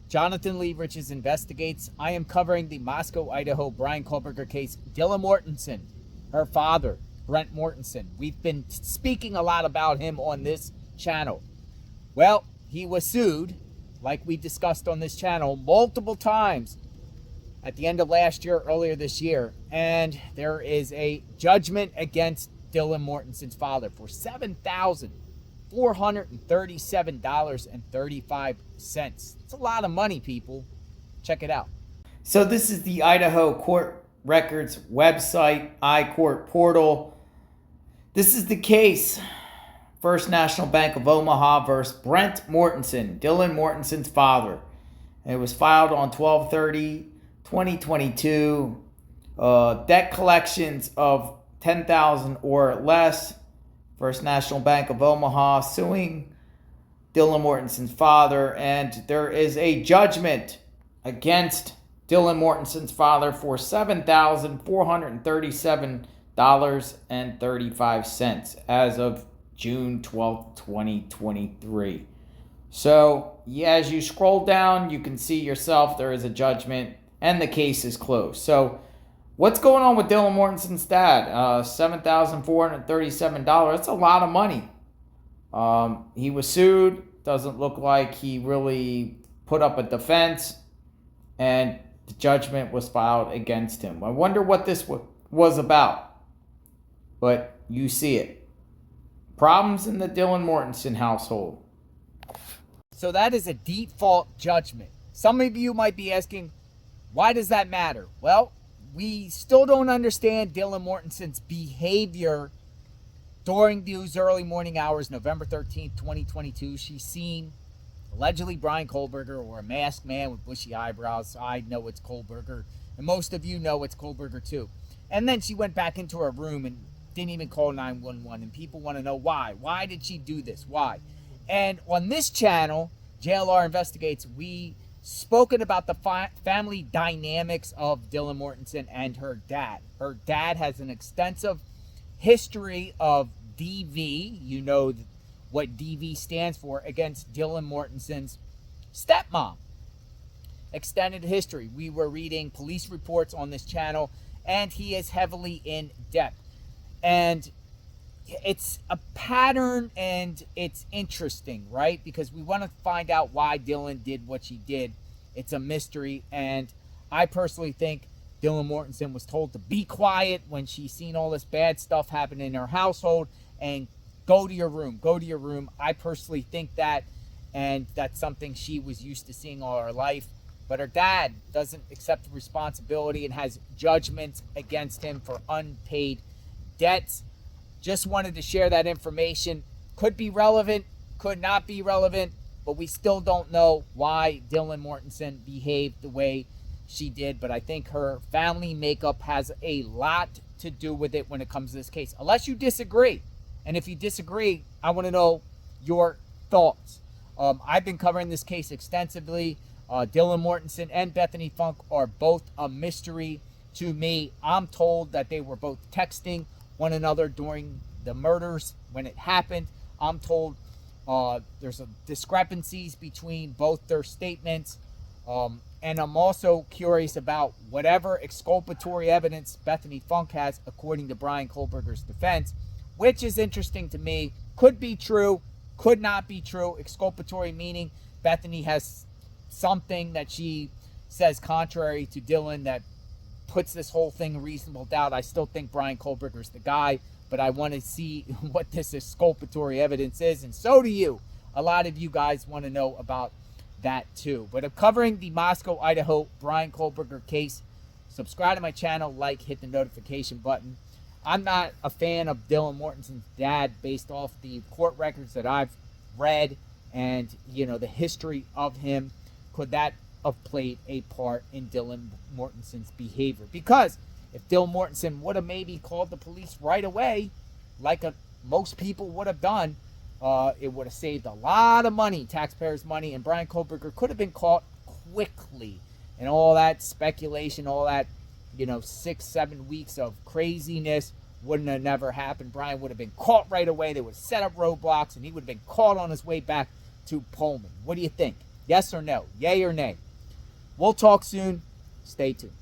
Jonathan Lee Riches Investigates. I am covering the Moscow, Idaho Bryan Kohberger case. Dylan Mortensen, her father, Brent Mortensen. We've been speaking a lot about him on this channel. Well, he was sued, like we discussed on this channel, multiple times at the end of last year, earlier this year. And there is a judgment against Dylan Mortensen's father for $7,437.35. It's a lot of money, people. Check it out. So this is the Idaho Court Records website, iCourt portal. This is the case. First National Bank of Omaha versus Brent Mortensen, Dylan Mortensen's father. It was filed on 12/30/2022. Debt collections of $10,000 or less. First National Bank of Omaha suing Dylan Mortensen's father, and there is a judgment against Dylan Mortensen's father for $7,437.35 as of June 12th, 2023. So, as you scroll down, you can see yourself there is a judgment and the case is closed. So, what's going on with Dylan Mortensen's dad? $7,437. That's a lot of money. He was sued. Doesn't look like he really put up a defense. And the judgment was filed against him. I wonder what this was about. But you see it. Problems in the Dylan Mortensen household. So that is a default judgment. Some of you might be asking, why does that matter? Well, we still don't understand Dylan Mortensen's behavior during those early morning hours, November 13th, 2022. She's seen allegedly Bryan Kohberger, or a masked man with bushy eyebrows. I know it's Kohberger, and most of you know it's Kohberger too. And then she went back into her room and didn't even call 911, and people want to know why. Why did she do this? Why? And on this channel, JLR Investigates, we spoken about the family dynamics of Dylan Mortensen and her dad. Her dad has an extensive history of DV. You know what DV stands for, against Dylan Mortensen's stepmom. Extended history. We were reading police reports on this channel, and he is heavily in debt. And it's a pattern, and it's interesting, right? Because we want to find out why Dylan did what she did. It's a mystery, and I personally think Dylan Mortensen was told to be quiet when she's seen all this bad stuff happen in her household, and go to your room, go to your room. I personally think that, and that's something she was used to seeing all her life. But her dad doesn't accept the responsibility and has judgments against him for unpaid debts. Just wanted to share that information. Could be relevant, could not be relevant, but we still don't know why Dylan Mortensen behaved the way she did. But I think her family makeup has a lot to do with it when it comes to this case, unless you disagree. And if you disagree, I want to know your thoughts. I've been covering this case extensively. Dylan Mortensen and Bethany Funk are both a mystery to me. I'm told that they were both texting one another during the murders when it happened. I'm told there's discrepancies between both their statements. And I'm also curious about whatever exculpatory evidence Bethany Funk has, according to Bryan Kohberger's defense, which is interesting to me. Could be true, could not be true. Exculpatory meaning Bethany has something that she says contrary to Dylan that puts this whole thing in reasonable doubt. I still think Bryan Kohberger's the guy, but I want to see what this exculpatory evidence is, and so do you. A lot of you guys want to know about that too. But I'm covering the Moscow, Idaho Bryan Kohberger case. Subscribe to my channel, like, hit the notification button. I'm not a fan of Dylan Mortensen's dad based off the court records that I've read and, the history of him. Could that have played a part in Dylan Mortensen's behavior? Because if Dylan Mortensen would have maybe called the police right away, like most people would have done, it would have saved a lot of money, taxpayers' money, and Bryan Kohberger could have been caught quickly. And all that speculation, all that 6-7 weeks of craziness wouldn't have never happened. Bryan would have been caught right away. They would have set up roadblocks, and he would have been caught on his way back to Pullman. What do you think? Yes or no? Yay or nay? We'll talk soon. Stay tuned.